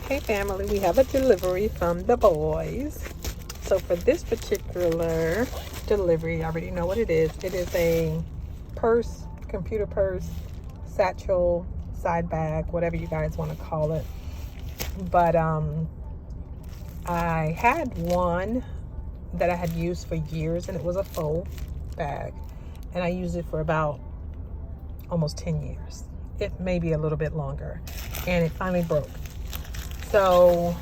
Hey family, we have a delivery from the boys. So for this particular delivery, I already know what it is. It is a purse, computer purse, satchel, side bag, whatever you guys want to call it. But I had one that I had used for years, and it was a faux bag. And I used it for about almost 10 years. It may be a little bit longer. And it finally broke. So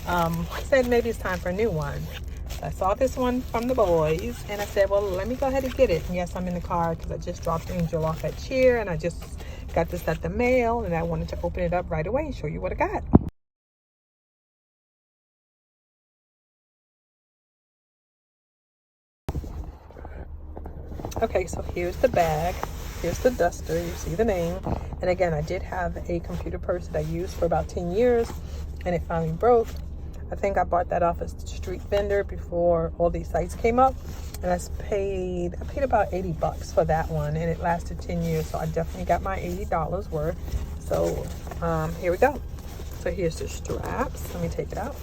I said maybe it's time for a new one. So I saw this one from the boys and I said, well, let me go ahead and get it. And yes, I'm in the car because I just dropped Angel off at cheer and I just got this at the mail and I wanted to open it up right away and show you what I got. Okay, so here's the bag. Here's the duster. You see the name. And again, I did have a computer purse that I used for about 10 years and it finally broke. I think I bought that off a street vendor before all these sites came up. And I paid about 80 bucks for that one and it lasted 10 years. So I definitely got my $80 worth. So here we go. So here's the straps. Let me take it out.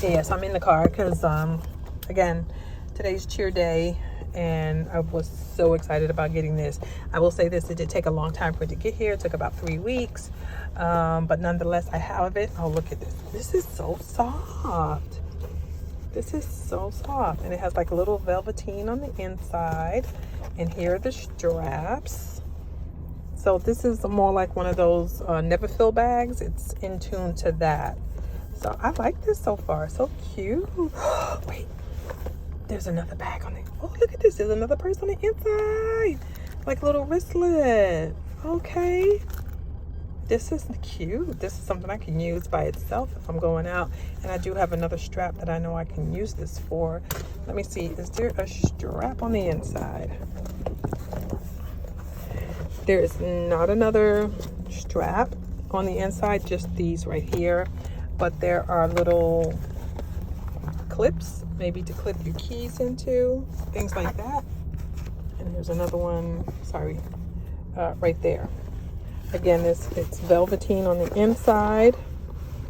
Yes, I'm in the car because again, today's cheer day. And I was so excited about getting this. I will say this, it did take a long time for it to get here. It took about 3 weeks. But nonetheless, I have it. Oh, look at this. This is so soft. This is so soft. And it has like a little velveteen on the inside. And here are the straps. So this is more like one of those never fill bags. It's in tune to that. So I like this so far. So cute. Wait. There's another bag on it. Oh, look at this. There's another purse on the inside. Like a little wristlet. Okay. This is cute. This is something I can use by itself if I'm going out. And I do have another strap that I know I can use this for. Let me see. Is there a strap on the inside? There is not another strap on the inside. Just these right here. But there are little clips, maybe to clip your keys into, things like that. And there's another one, sorry, right there. Again, it's velveteen on the inside.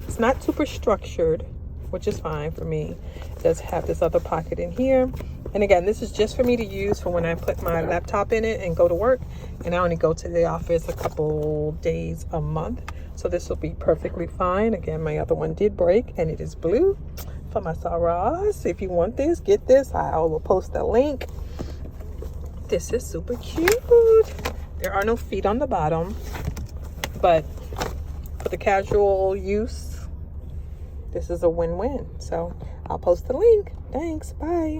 It's not super structured, which is fine for me. It does have this other pocket in here. And again, this is just for me to use for when I put my laptop in it and go to work. And I only go to the office a couple days a month. So this will be perfectly fine. Again, my other one did break and it is blue. For my sorors. If you want this, get this. I will post a link. This is super cute. There are no feet on the bottom, but for the casual use, this is a win-win. So I'll post the link. Thanks. Bye.